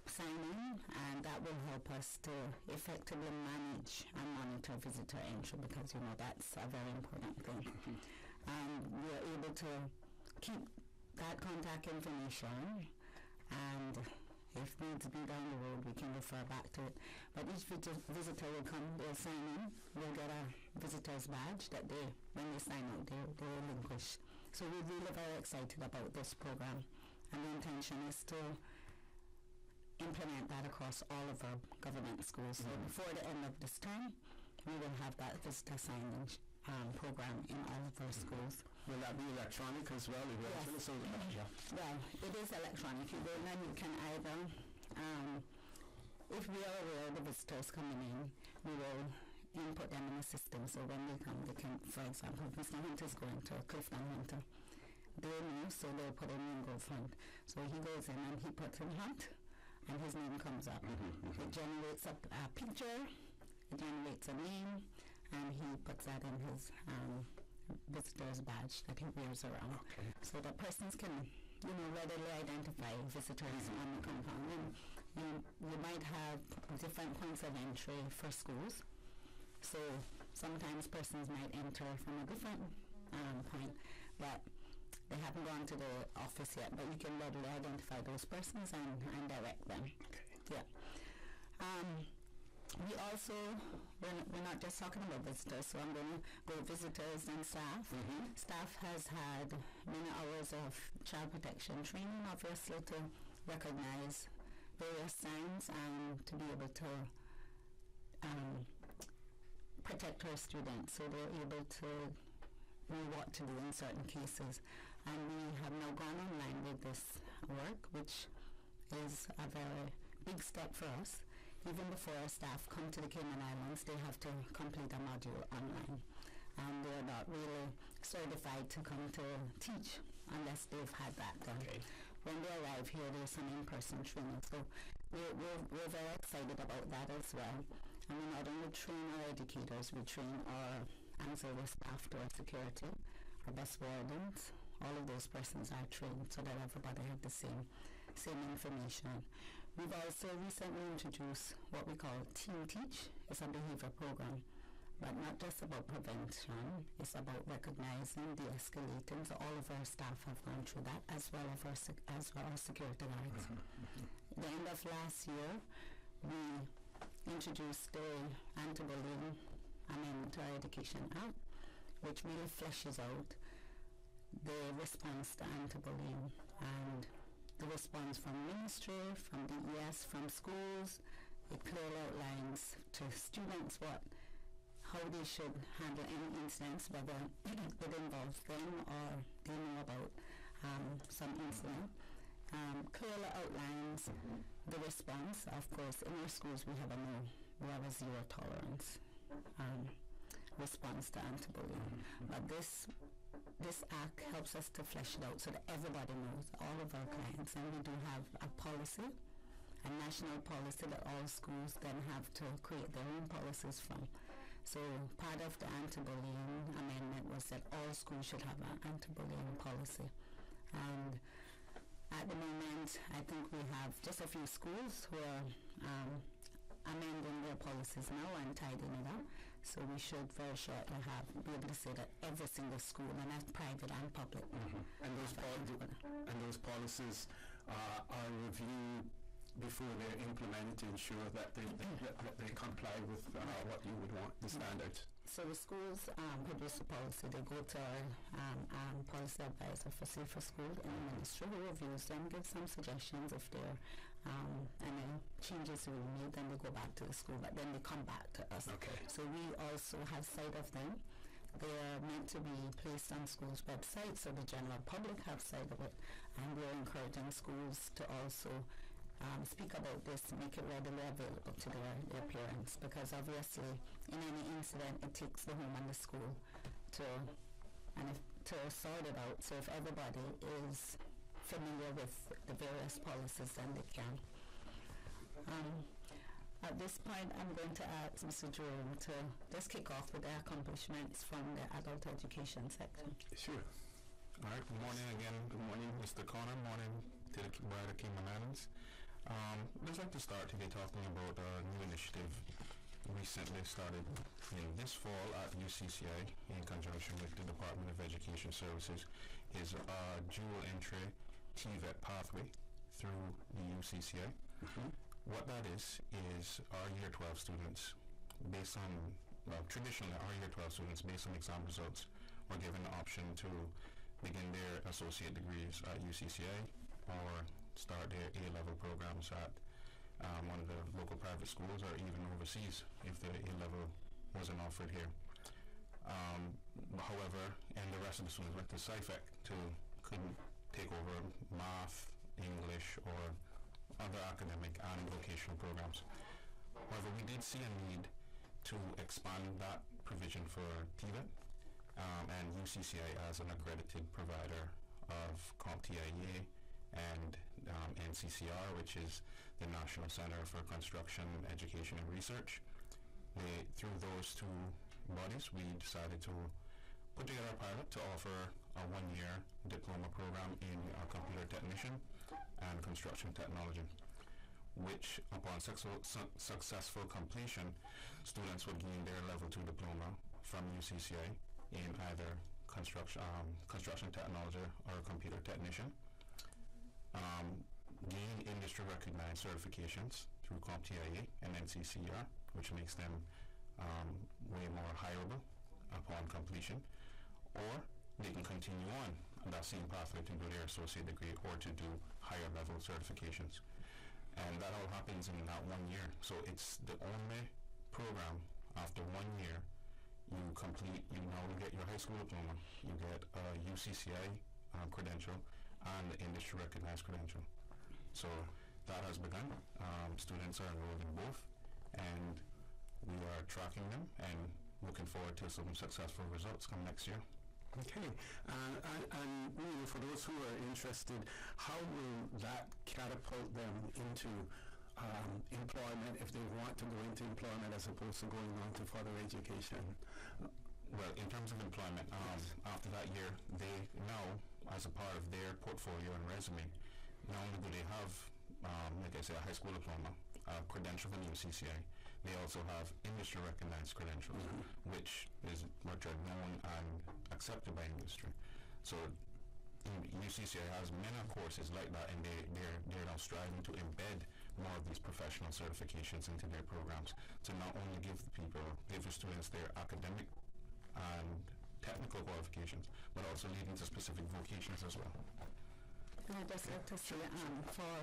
sign in, and that will help us to effectively manage and monitor visitor entry, because, you know, that's a very important thing. And we're able to keep that contact information, and if needs be down the road, we can refer back to it. But each visitor will come, they'll sign in, they'll get a visitor's badge that when they sign out, they relinquish. So we're really very excited about this program, and the intention is to implement that across all of our government schools. So before the end of this term, we will have that visitor signage program in all of our schools. Will that be electronic as well? Yes. Well, it is electronic. You go in and you can either, if we are aware of the visitors coming in, we will input them in the system. So when they come, they can, for example, if Mr. Hunte is going to Clifton Hunte, they know, so they'll put in Wingrove Hunt. So he goes in and he puts in Hunt, and his name comes up. It generates a picture, it generates a name, and he puts that in his visitor's badge that he wears around. So that persons can, readily identify visitors on the compound. And you might have different points of entry for schools. So sometimes persons might enter from a different point, but they haven't gone to the office yet, but you can readily identify those persons and direct them. Yeah. We also, we're not just talking about visitors, so I'm going to go visitors and staff. Staff has had many hours of child protection training, obviously, to recognize various signs and to be able to protect our students, so they're able to know what to do in certain cases. And we have now gone online with this work, which is a very big step for us. Even before our staff come to the Cayman Islands, they have to complete a module online. And they're not really certified to come to teach unless they've had that done. When they arrive here, there's some in-person training. So we're very excited about that as well. And we not only train our educators, we train our ancillary staff to our security, our bus wardens. All of those persons are trained so that everybody have the same information. We've also recently introduced what we call Team Teach. It's a behavior program, but not just about prevention. It's about recognizing, de-escalating. So all of our staff have gone through that, as well as our security guards. At the end of last year, we introduced the Anti-Bullying Amendment to our Education Act, which really fleshes out the response to anti-bullying and the response from ministry, from DES, from schools. It clearly outlines to students how they should handle any incidents, whether it involves them or they know about some incident. Clearly outlines the response. Of course, in our schools we have a zero tolerance response to anti-bullying. But this act helps us to flesh it out so that everybody knows, all of our clients, and we do have a policy, a national policy that all schools then have to create their own policies from. So part of the anti-bullying amendment was that all schools should have an anti-bullying policy. And at the moment, I think we have just a few schools who are amending their policies now and tidying it up. So we should very shortly be able to say that every single school, and that's private and public. And those policies are reviewed before they're implemented to ensure that they comply with what you would want, the standards. So the schools produce a policy. They go to our policy advisor for safer school in the ministry, who reviews them, gives some suggestions if there are any changes we made. Then they go back to the school, but then they come back to us. So we also have sight of them. They are meant to be placed on schools' websites, so the general public have sight of it, and we're encouraging schools to also speak about this, make it readily available to their parents, because obviously in any incident it takes the home and the school to sort it out. So if everybody is familiar with the various policies, then they can. At this point, I'm going to ask Mr. Jerome to just kick off with the accomplishments from the adult education section. Sure. All right. Good morning again. Good morning, Mr. Connor. Morning to the wider Cayman Islands. I'd just like to start today talking about a new initiative recently started in this fall at UCCI in conjunction with the Department of Education Services. Is a dual entry TVET pathway through the UCCI. What that is our Year 12 students, based on, traditionally our Year 12 students, based on exam results, were given the option to begin their associate degrees at UCCI or start their A-level programs at one of the local private schools, or even overseas if the A-level wasn't offered here. However, and the rest of the students went to SciFec couldn't take over math, English, or other academic and vocational programs. However, we did see a need to expand that provision for TVET and UCCI as an accredited provider of CompTIA and NCCR, which is the National Center for Construction, Education and Research. Through those two bodies, we decided to put together a pilot to offer a one-year diploma program in computer technician and construction technology, which upon successful completion, students would gain their level 2 diploma from UCCI in either construction technology or computer technician, gain industry recognized certifications through CompTIA and NCCR, which makes them way more hireable upon completion, or they can continue on that same pathway to do their associate degree or to do higher level certifications. And that all happens in that 1 year. So it's the only program after 1 year you now get your high school diploma, you get a UCCI credential and the industry recognized credential. So that has begun. Students are enrolled in both, and we are tracking them and looking forward to some successful results come next year. Okay, and for those who are interested, how will that catapult them into employment if they want to go into employment as opposed to going on to further education? Well, in terms of employment, after that year, they now, as a part of their portfolio and resume, not only do they have, like I said, a high school diploma, a credential from UCCI, they also have industry recognized credentials, which are known and accepted by industry. So UCCI has many courses like that, and they're now striving to embed more of these professional certifications into their programs to not only give the students their academic and technical qualifications, but also leading to specific vocations as well. I'd just like to say for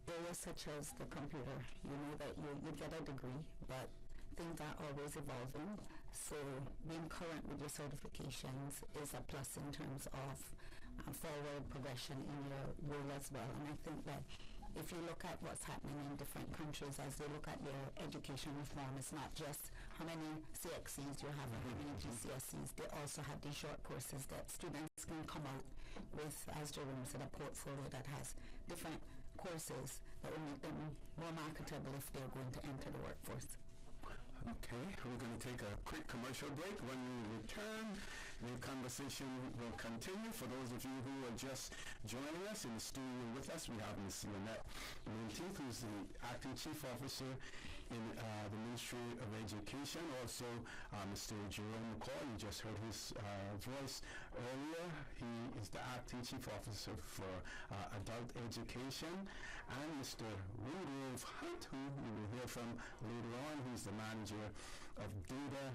areas such as the computer, you know that you get a degree, but things are always evolving. So being current with your certifications is a plus in terms of forward progression in your role as well. And I think that if you look at what's happening in different countries as they look at their education reform, it's not just how many CXCs you have or how many GCSEs. They also have these short courses that students can come out with, as Jerome said, a portfolio that has different courses that will make them more marketable if they're going to enter the workforce. Okay, we're going to take a quick commercial break. When we return, the conversation will continue. For those of you who are just joining us in the studio with us, we have Ms. Lyneth, who's the Acting Chief Officer in the Ministry of Education. Also, Mr. Jerome McCoy, you just heard his voice earlier. He is the Acting Chief Officer for Adult Education. And Mr. Wingrove Hunte, who we will hear from later on, who's the Manager of Data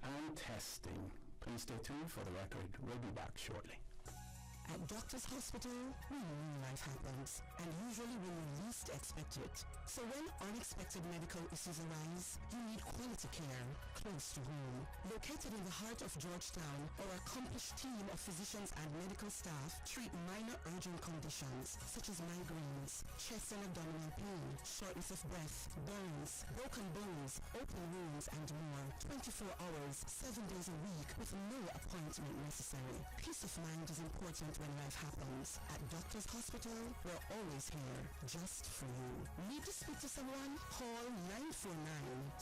and Testing. Please stay tuned for the record. We'll be back shortly. At Doctor's Hospital, we know life happens, and usually when you least expect it. So when unexpected medical issues arise, you need quality care close to home. Located in the heart of Georgetown, our accomplished team of physicians and medical staff treat minor urgent conditions such as migraines, chest and abdominal pain, shortness of breath, burns, broken bones, open wounds, and more. 24 hours, 7 days a week with no appointment necessary. Peace of mind is important when life happens. At Doctor's Hospital, we're always here just for you. Need to speak to someone? Call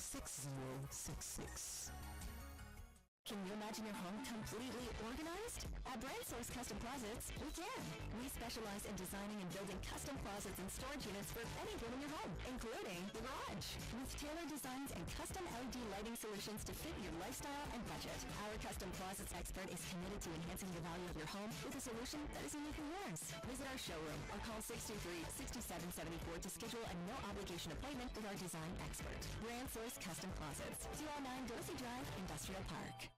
949-6066. Can you imagine your home completely organized? At Brand Source Custom Closets, we can. We specialize in designing and building custom closets and storage units for any room in your home, including the garage. With tailored designs and custom LED lighting solutions to fit your lifestyle and budget. Our custom closets expert is committed to enhancing the value of your home with a solution that is uniquely yours. Visit our showroom or call 623-6774 to schedule a no-obligation appointment with our design expert. Brand Source Custom Closets, 209 Dorsey Drive, Industrial Park.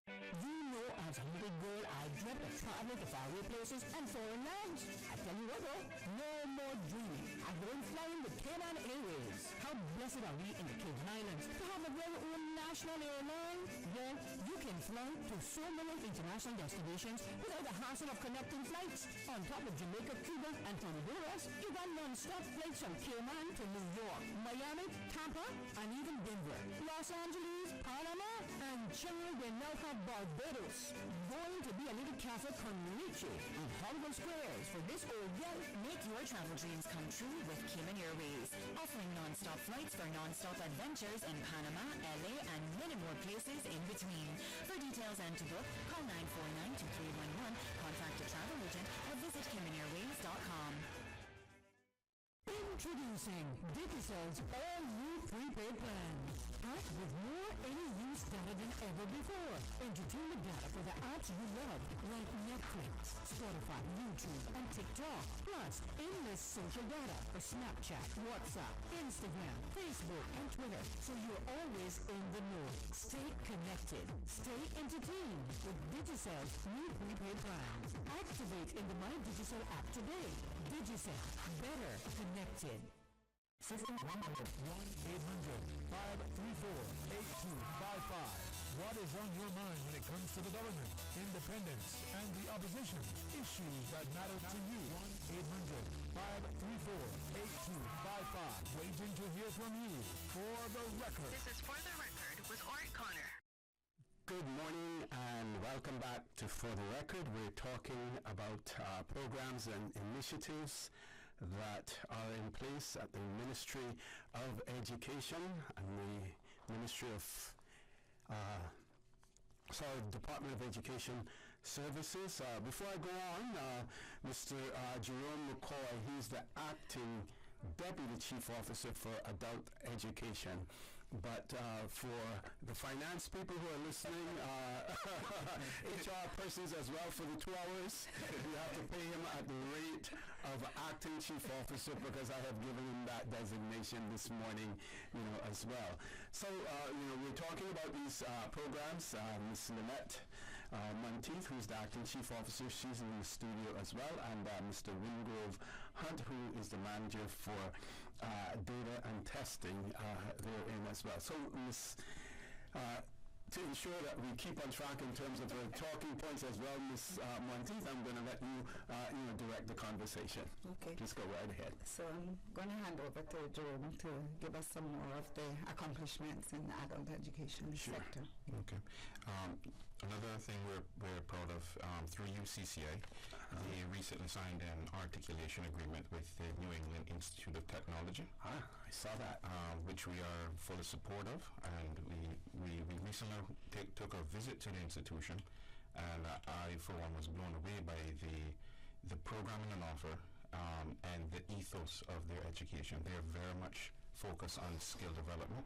You know, as a little girl, I dreamt of traveling to faraway places and foreign lands. I tell you what though, no more dreaming. I'm going flying with Cayman Airways. How blessed are we in the Cayman Islands to have a very own national airline? Well, you can fly to so many international destinations without the hassle of connecting flights. On top of Jamaica, Cuba, and Honduras, you got non-stop flights from Cayman to New York, Miami, Tampa, and even Denver, Los Angeles, Panama, and child, we now have Barbados. Going to be a little cafe con leche on Hollywood Squares for this old girl. Make your travel dreams come true with Cayman Airways, offering non-stop flights for non-stop adventures in Panama, LA, and many more places in between. For details and to book, call 949-2311, contact a travel agent, or visit CaymanAirways.com. Introducing Digicell's all-new prepaid plan. Packed with more any-use data than ever before. Entertainment data for the apps you love, like Netflix, Spotify, YouTube, and TikTok. Plus, endless social data for Snapchat, WhatsApp, Instagram, Facebook, and Twitter, so you're always in the know. Stay connected. Stay entertained with Digicell's new prepaid plans. Activate in the My Digicel app today. Digicel. Better connected. System 1-800-534-8255. What is on your mind when it comes to the government, independence, and the opposition? Issues that matter to you. 1-800-534-8255. Waiting to hear from you. For the record. This is For the Record with Orrett. Good morning and welcome back to For the Record. We're talking about programs and initiatives that are in place at the Ministry of Education and the Ministry of Department of Education Services. Before I go on, Mr. Jerome McCoy, he's the acting Deputy Chief Officer for Adult Education. But for the finance people who are listening, HR persons as well, for the 2 hours, you have to pay him at the rate of acting chief officer, because I have given him that designation this morning, as well. So, we're talking about these programs. Ms. Lyneth Montieth, who's the acting chief officer, she's in the studio as well, and Mr. Wingrove Hunte, who is the manager for data and testing therein as well. So, Ms. To ensure that we keep on track in terms of the talking points as well, Ms. Montieth, I'm going to let you, direct the conversation. Okay. Just go right ahead. So I'm going to hand over to Jerome to give us some more of the accomplishments in the adult education sector. Okay. Another thing we're proud of, through UCCA, they recently signed an articulation agreement with the New England Institute of Technology. I saw that. Which we are fully supportive, and we recently took a visit to the institution, and I, for one, was blown away by the programming and offer, and the ethos of their education. They are very much focused on skill development,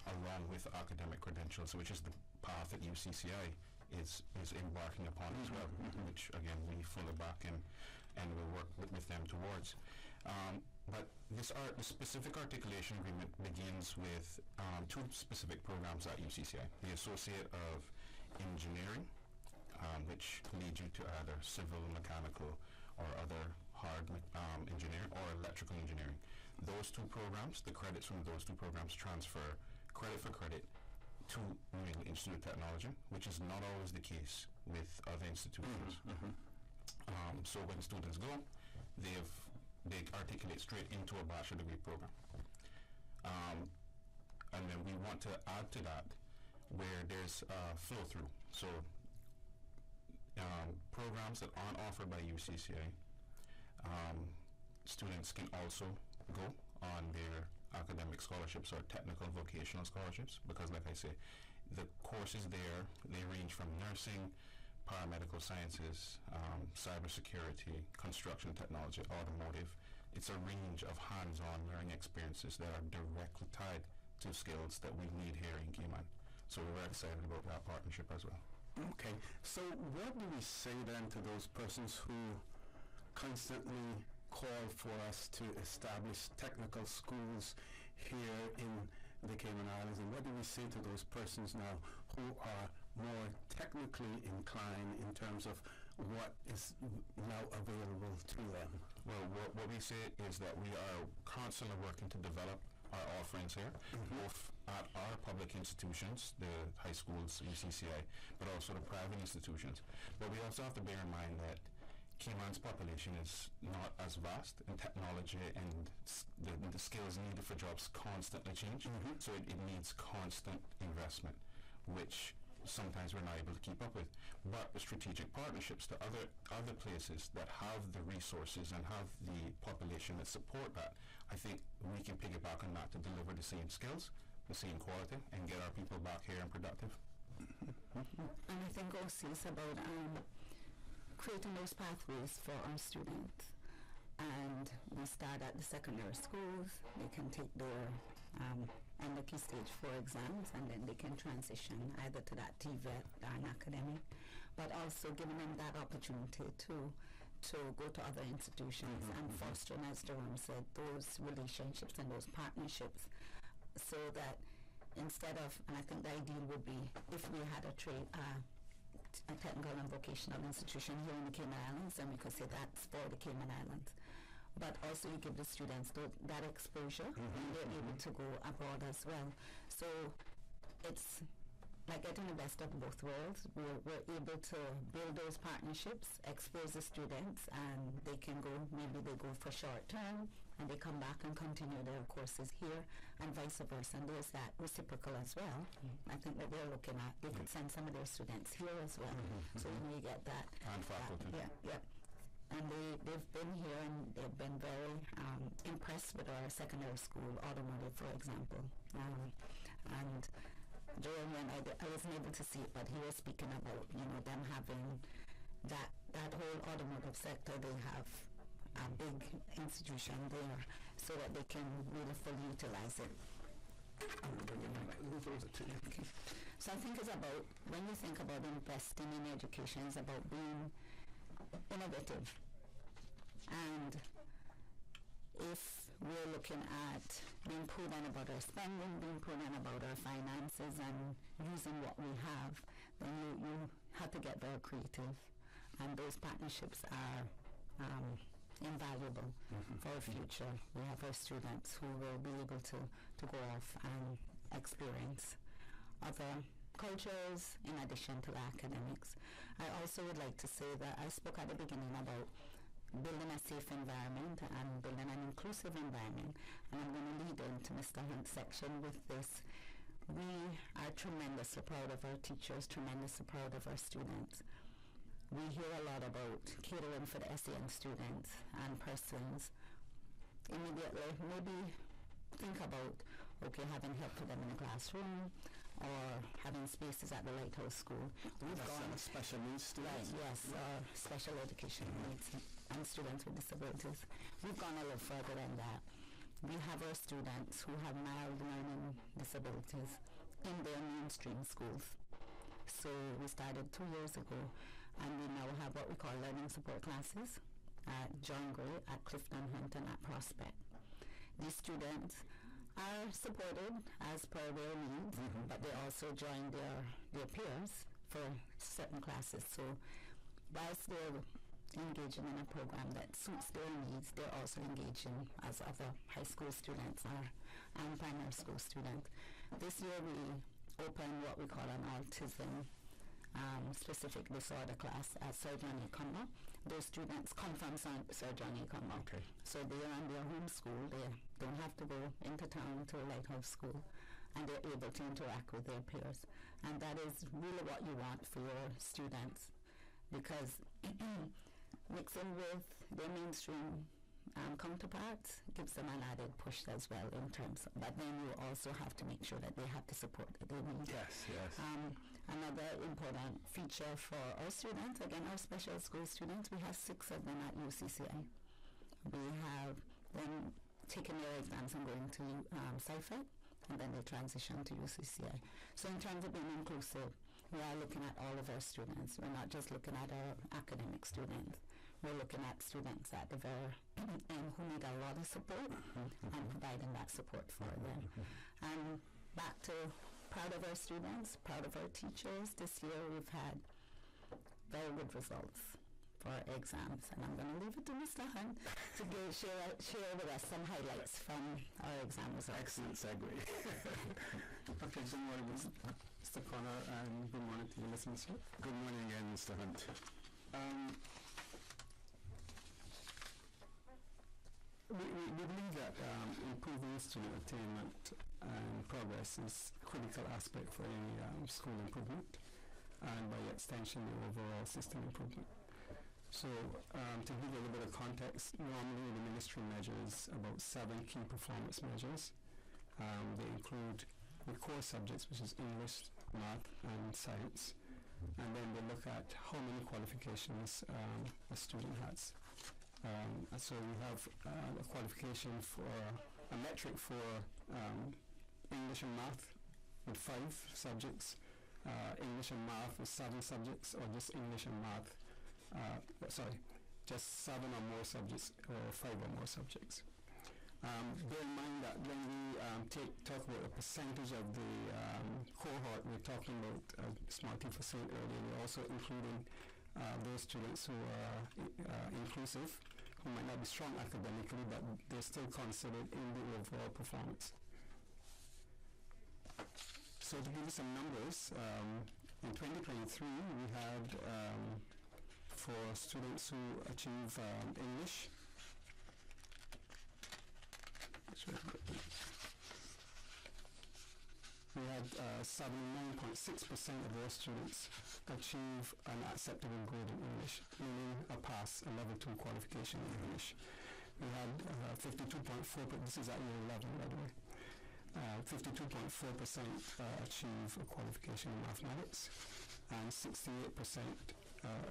along with academic credentials, which is the path that UCCI is embarking upon as well, which again we fully back and will work with them towards. But the specific articulation agreement begins with two specific programs at UCCI: the Associate of Engineering, which leads you to either civil, mechanical, or other hard engineering, or electrical engineering. Those two programs, the credits from those two programs transfer credit for credit to New England Institute of Technology, which is not always the case with other institutions. So when students go, they articulate straight into a bachelor degree program. And then we want to add to that where there's flow through. So programs that aren't offered by UCCA, students can also go on their academic scholarships or technical vocational scholarships, because like I say, the courses there, they range from nursing, paramedical sciences, cybersecurity, construction technology, automotive. It's a range of hands-on learning experiences that are directly tied to skills that we need here in Cayman. So we're very excited about that partnership as well. Okay, so what do we say then to those persons who constantly call for us to establish technical schools here in the Cayman Islands, and what do we say to those persons now who are more tech technically inclined in terms of what is now available to them? Well, what we say is that we are constantly working to develop our offerings here, both at our public institutions, the high schools, UCCI, but also the private institutions. But we also have to bear in mind that Cayman's population is not as vast, and technology and the skills needed for jobs constantly change. So it needs constant investment, which sometimes we're not able to keep up with. But the strategic partnerships to other places that have the resources and have the population that support that, I think we can piggyback on that to deliver the same skills, the same quality, and get our people back here and productive. And I think also it's about creating those pathways for our students. And we start at the secondary schools. They can take their NLP stage 4 exams, and then they can transition either to that TVET or an academic, but also giving them that opportunity to go to other institutions and fostering, as Jerome said, those relationships and those partnerships, so that instead of, and I think the ideal would be if we had a technical and vocational institution here in the Cayman Islands, and we could say that's for the Cayman Islands. But also you give the students that exposure, and they're able to go abroad as well. So it's like getting the best of both worlds. We're able to build those partnerships, expose the students, and they can go, maybe they go for short term, and they come back and continue their courses here, and vice versa. And there's that reciprocal as well. I think that they're looking at, they could send some of their students here as well. So you get that. And faculty. Yeah. And they've been here, and they've been very impressed with our secondary school automotive, for example. And Jerome and I wasn't able to see it, but he was speaking about, them having that whole automotive sector. They have a big institution there so that they can really fully utilize it. Okay. So I think it's about, when you think about investing in education, it's about being innovative. And if we're looking at being prudent about our spending, being prudent about our finances, and using what we have, then you have to get very creative. And those partnerships are invaluable for our future. We have our students who will be able to go off and experience other cultures in addition to the academics. I also would like to say that I spoke at the beginning about building a safe environment and building an inclusive environment, and I'm going to lead into Mr. Hunt's section with this. We are tremendously proud of our teachers, tremendously proud of our students. We hear a lot about catering for the SEN students and persons. Immediately, maybe think about, having help for them in the classroom, or having spaces at the Lighthouse School. We've gone special needs students. Right, yes, special education needs and students with disabilities. We've gone a little further than that. We have our students who have mild learning disabilities in their mainstream schools. So we started 2 years ago, and we now have what we call learning support classes at John Gray, at Clifton Hunte, and at Prospect. These students are supported as per their needs, but they also join their peers for certain classes. So whilst they're engaging in a program that suits their needs, they're also engaging as other high school students and primary school students. This year we opened what we call an autism specific disorder class at Sir John A. Cumber. Those students come from Sir John A. Cumber. Okay. So they are on their home school. They don't have to go into town to a Lighthouse School, and they're able to interact with their peers. And that is really what you want for your students, because mixing with their mainstream counterparts gives them an added push as well in terms of, but then you also have to make sure that they have the support that they need. Yes. Another important feature for our students, again our special school students, we have 6 of them at UCCI. We have them taking their exams and going to CIFET, and then they transition to UCCI. So in terms of being inclusive, we are looking at all of our students. We're not just looking at our academic students. We're looking at students at the very end who need a lot of support and providing that support for them. And back to proud of our students, proud of our teachers. This year we've had very good results for our exams, and I'm going to leave it to Mr. Hunt to share with us some highlights from our exam results. Excellent segue. Okay, good morning, Mr. Connor, and good morning to you listeners. Good morning again, Mr. Hunt. We believe that improving student attainment and progress is a critical aspect for any school improvement, and by extension the overall system improvement. So to give you a little bit of context, normally the ministry measures about 7 key performance measures. They include the core subjects, which is English, math, and science, and then they look at how many qualifications a student has. And so we have a qualification for a metric for English and math with 5 subjects, English and math with 7 subjects, or just English and math, just 7 or more subjects or 5 or more subjects. Bear in mind that when we talk about a percentage of the cohort, we're talking about small t percent earlier. We're also including those students who are inclusive, who might not be strong academically, but they're still considered in the overall performance. So to give you some numbers, in 2023 we had for students who achieve English, we had 79.6% of those students achieve an acceptable grade in English, meaning a pass, a level 2 qualification in English. We had 52.4%, this is at year 11 by the way, 52.4% achieve a qualification in mathematics, and 68%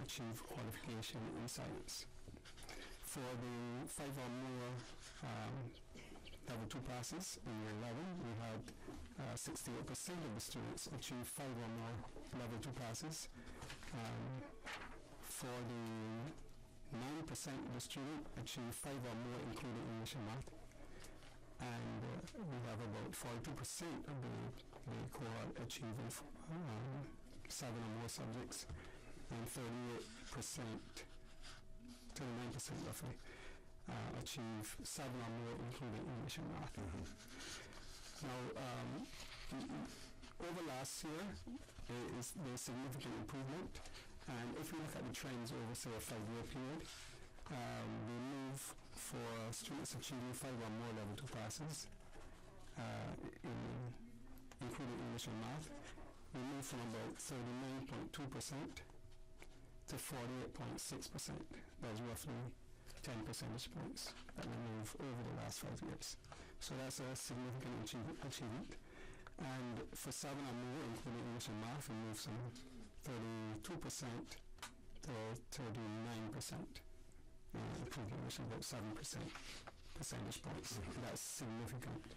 achieve qualification in science. For the 5 or more level 2 passes in year 11, we had 68% of the students achieve 5 or more level 2 passes. For the 9% of the students achieve 5 or more, including English and math. And we have about 42% of the cohort achieving 7 or more subjects, and 38%, 39% roughly, achieve 7 or more, including English and math. Now, over last year, there's significant improvement, and if we look at the trends over, say, a 5-year period, we move for students achieving 5 or more level 2 passes, including English and math, we move from about 39.2% to 48.6%. That's roughly 10 percentage points that we move over the last 5 years. So that's a significant achievement. And for 7 or more, including English and math, we move from 32% to 39%, including English, about 7 percentage points. That's significant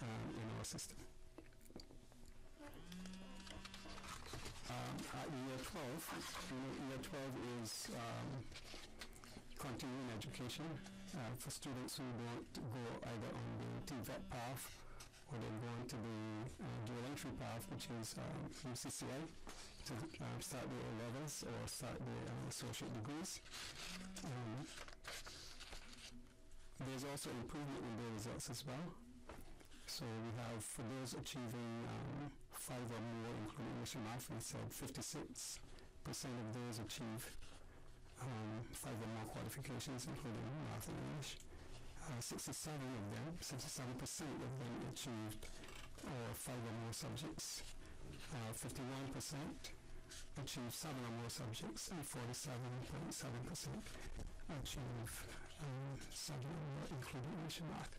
in our system. At year 12, year 12 is continuing education for students who don't go either on the TVET path or they go into the dual entry path, which is UCCI, to start their A-levels or start their associate degrees. There's also improvement in their results as well. So we have, for those achieving 5 or more, including English and math, we said 56% of those achieve 5 or more qualifications, including math and English. 67% of them achieved 5 or more subjects. 51% achieved 7 or more subjects, and 47.7% achieve 7 or more, including English and math.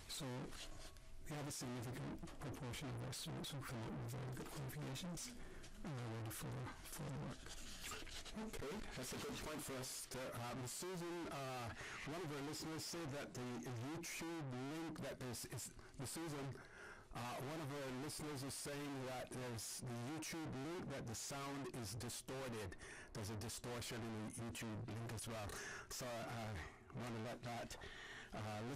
So we have a significant proportion of our students who come out with very good qualifications and are ready for the work. Okay, that's a good point for us. Susan, one of our listeners said that the YouTube link that is Susan, one of our listeners is saying that there's the YouTube link that the sound is distorted. There's a distortion in the YouTube link as well. So I want to let that